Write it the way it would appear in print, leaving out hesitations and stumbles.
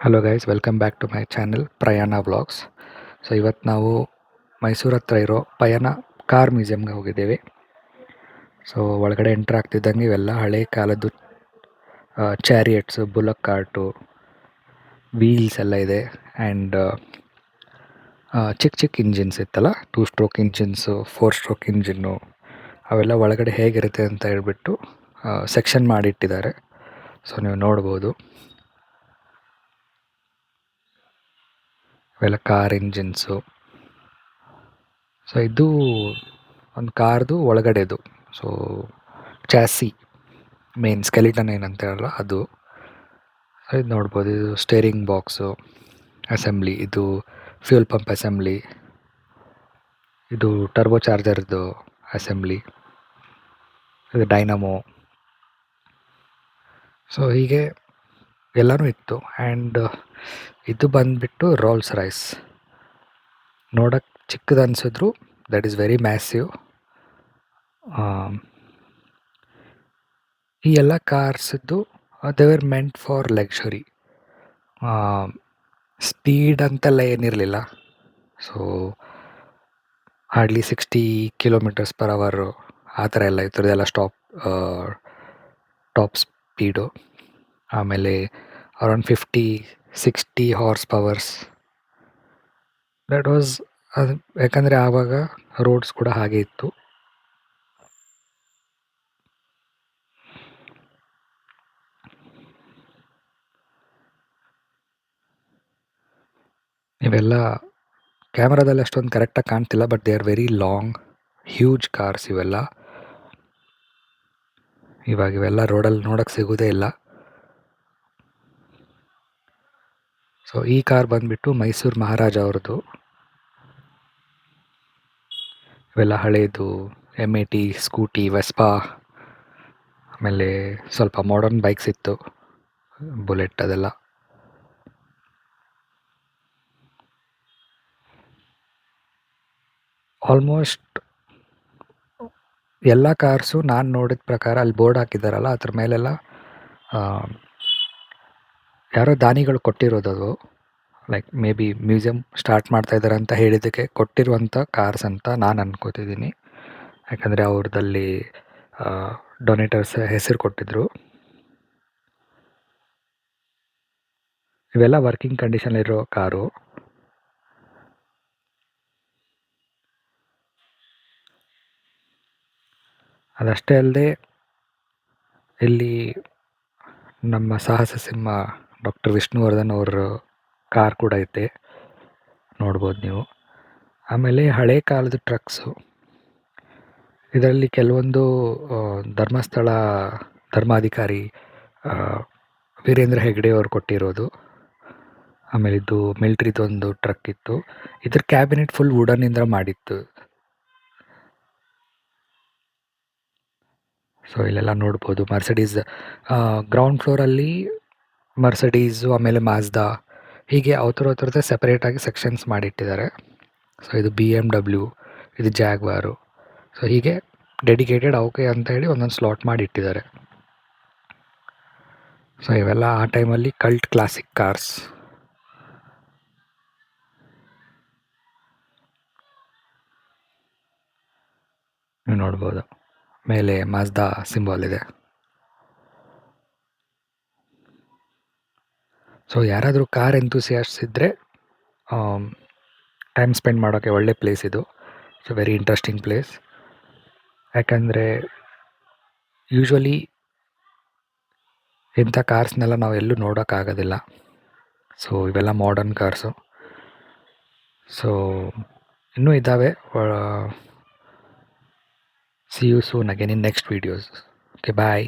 Hello guys, welcome back to my channel ಪ್ರಯಾಣ vlogs. So ಇವತ್ತು ನಾವು ಮೈಸೂರು ಹತ್ರ ಇರೋ ಪಯಣ ಕಾರ್ ಮ್ಯೂಸಿಯಮ್ಗೆ ಹೋಗಿದ್ದೇವೆ. ಸೊ ಒಳಗಡೆ ಎಂಟ್ರ್ ಆಗ್ತಿದ್ದಂಗೆ ಇವೆಲ್ಲ ಹಳೆ ಕಾಲದ್ದು ಚಾರಿಯಟ್ಸು, ಬುಲಕ್ ಕಾರ್ಟು, ವೀಲ್ಸ್ ಎಲ್ಲ ಇದೆ. ಆ್ಯಂಡ್ ಚಿಕ್ಕ ಚಿಕ್ಕ ಇಂಜಿನ್ಸ್ ಇತ್ತಲ್ಲ, 2 ಸ್ಟ್ರೋಕ್ ಇಂಜಿನ್ಸು, 4 ಸ್ಟ್ರೋಕ್ ಇಂಜಿನ್ನು, ಅವೆಲ್ಲ ಒಳಗಡೆ ಹೇಗಿರುತ್ತೆ ಅಂತ ಹೇಳ್ಬಿಟ್ಟು ಸೆಕ್ಷನ್ ಮಾಡಿಟ್ಟಿದ್ದಾರೆ. ಸೊ ನೀವು ನೋಡ್ಬೋದು, ಇವೆಲ್ಲ ಕಾರ್ ಇಂಜಿನ್ಸು. ಸೊ ಇದು ಒಂದು ಕಾರ್ದು ಒಳಗಡೆದು. ಸೊ ಚಾಸಿ, ಮೇನ್ ಸ್ಕೆಲಿಟನ್ ಏನಂತ ಹೇಳಲ್ಲ ಅದು. ಇದು ನೋಡ್ಬೋದು, ಇದು ಸ್ಟೇರಿಂಗ್ ಬಾಕ್ಸು ಅಸೆಂಬ್ಲಿ, ಇದು ಫ್ಯೂಲ್ ಪಂಪ್ ಅಸೆಂಬ್ಲಿ, ಇದು ಟರ್ಬೋ ಚಾರ್ಜರ್ದು ಅಸೆಂಬ್ಲಿ, ಇದು ಡೈನಮೋ. ಸೊ ಹೀಗೆ ಎಲ್ಲನೂ ಇತ್ತು. ಆ್ಯಂಡ್ ಇದು ಬಂದುಬಿಟ್ಟು ರೋಲ್ಸ್ ರೈಸ್. ನೋಡೋಕ್ಕೆ ಚಿಕ್ಕದು ಅನಿಸಿದ್ರು ದಟ್ ಈಸ್ ವೆರಿ ಮ್ಯಾಸಿವ್. ಈ ಎಲ್ಲ ಕಾರ್ಸಿದ್ದು they were meant for luxury. Speed ಅಂತೆಲ್ಲ ಏನಿರಲಿಲ್ಲ. ಸೊ ಹಾರ್ಡ್ಲಿ 60 km/h ಆ ಥರ ಎಲ್ಲ ಇತ್ತು. ಇದೆಲ್ಲ ಟಾಪ್ ಸ್ಪೀಡು. ಆಮೇಲೆ around 50-60 horse powers. That was ಅದು, ಯಾಕಂದರೆ ಆವಾಗ ರೋಡ್ಸ್ ಕೂಡ ಹಾಗೆ ಇತ್ತು. ಇವೆಲ್ಲ ಕ್ಯಾಮ್ರಾದಲ್ಲಿ ಅಷ್ಟೊಂದು ಕರೆಕ್ಟಾಗಿ ಕಾಣ್ತಿಲ್ಲ, but they are very long, huge cars ಇವೆಲ್ಲ. ಇವೆಲ್ಲ ರೋಡಲ್ಲಿ ನೋಡೋಕ್ಕೆ ಸಿಗೋದೇ ಇಲ್ಲ. ಸೊ ಈ ಕಾರ್ ಬಂದುಬಿಟ್ಟು ಮೈಸೂರು ಮಹಾರಾಜ ಅವ್ರದ್ದು. ಇವೆಲ್ಲ ಹಳೇದು M80 ಸ್ಕೂಟಿ, ವೆಸ್ಪಾ, ಆಮೇಲೆ ಸ್ವಲ್ಪ ಮಾಡರ್ನ್ ಬೈಕ್ಸ್ ಇತ್ತು, ಬುಲೆಟ್ ಅದೆಲ್ಲ. ಆಲ್ಮೋಸ್ಟ್ ಎಲ್ಲ ಕಾರ್ಸು ನಾನು ನೋಡಿದ ಪ್ರಕಾರ ಅಲ್ಲಿ ಬೋರ್ಡ್ ಹಾಕಿದ್ದಾರಲ್ಲ, ಅದ್ರ ಮೇಲೆಲ್ಲ ಯಾರೋ ದಾನಿಗಳು ಕೊಟ್ಟಿರೋದು ಅದು. Like may be museum start ಮಾಡ್ತಾ ಇದ್ದಾರೆ ಅಂತ ಹೇಳಿದ್ದಕ್ಕೆ ಕೊಟ್ಟಿರುವಂಥ ಕಾರ್ಸ್ ಅಂತ ನಾನು ಅನ್ಕೋತಿದ್ದೀನಿ. ಯಾಕಂದರೆ ಅವ್ರದ್ದಲ್ಲಿ ಡೊನೇಟರ್ಸ್ ಹೆಸರು ಕೊಟ್ಟಿದ್ರು. ಇವೆಲ್ಲ ವರ್ಕಿಂಗ್ ಕಂಡೀಷನಲ್ಲಿರೋ ಕಾರು. ಅದಷ್ಟೇ ಅಲ್ಲದೆ ಇಲ್ಲಿ ನಮ್ಮ ಸಾಹಸ ಸಿಂಹ ಡಾಕ್ಟರ್ ವಿಷ್ಣುವರ್ಧನ್ ಅವ್ರ ಕಾರ್ ಕೂಡ ಐತೆ, ನೋಡ್ಬೋದು ನೀವು. ಆಮೇಲೆ ಹಳೆ ಕಾಲದ ಟ್ರಕ್ಸು. ಇದರಲ್ಲಿ ಕೆಲವೊಂದು ಧರ್ಮಸ್ಥಳ ಧರ್ಮಾಧಿಕಾರಿ ವೀರೇಂದ್ರ ಹೆಗ್ಡೆ ಅವ್ರು ಕೊಟ್ಟಿರೋದು. ಆಮೇಲೆ ಇದು ಮಿಲ್ಟ್ರಿದೊಂದು ಟ್ರಕ್ ಇತ್ತು. ಇದ್ರ ಕ್ಯಾಬಿನೆಟ್ ಫುಲ್ ವುಡನ್ನಿಂದ ಮಾಡಿತ್ತು. ಸೊ ಇಲ್ಲೆಲ್ಲ ನೋಡ್ಬೋದು ಮರ್ಸಿಡೀಸ್. ಗ್ರೌಂಡ್ ಫ್ಲೋರಲ್ಲಿ ಮರ್ಸಿಡೀಸು, ಆಮೇಲೆ ಮಾಜ್ದಾ, ಹೀಗೆ ಅವರದ್ದೇ ಸೆಪರೇಟಾಗಿ ಸೆಕ್ಷನ್ಸ್ ಮಾಡಿಟ್ಟಿದ್ದಾರೆ. ಸೊ ಇದು BMW, ಇದು ಜಾಗ್ವಾರು. ಸೊ ಹೀಗೆ ಡೆಡಿಕೇಟೆಡ್ ಅವಕ್ಕೆ ಅಂತ ಹೇಳಿ ಒಂದೊಂದು ಸ್ಲಾಟ್ ಮಾಡಿ ಇಟ್ಟಿದ್ದಾರೆ. ಸೊ ಇವೆಲ್ಲ ಆ ಟೈಮಲ್ಲಿ ಕಲ್ಟ್ ಕ್ಲಾಸಿಕ್ ಕಾರ್ಸ್. ನೀವು ನೋಡ್ಬೋದು, ಮೇಲೆ ಮಾಜ್ದಾ ಸಿಂಬಲ್ ಇದೆ. ಸೊ ಯಾರಾದರೂ ಕಾರ್ ಎಂತೂಸಿಯಾಸ್ಟ್ಸ್ ಇದ್ದರೆ ಟೈಮ್ ಸ್ಪೆಂಡ್ ಮಾಡೋಕ್ಕೆ ಒಳ್ಳೆ ಪ್ಲೇಸ್ ಇದು. It's very interesting place. ಯಾಕಂದರೆ ಯೂಶ್ವಲಿ ಇಂಥ ಕಾರ್ಸ್ನೆಲ್ಲ ನಾವು ಎಲ್ಲೂ ನೋಡೋಕ್ಕಾಗೋದಿಲ್ಲ. ಸೊ ಇವೆಲ್ಲ ಮಾಡರ್ನ್ ಕಾರ್ಸು. ಸೊ ಇನ್ನೂ ಇದ್ದಾವೆ. See you soon again in next videos. Okay, bye.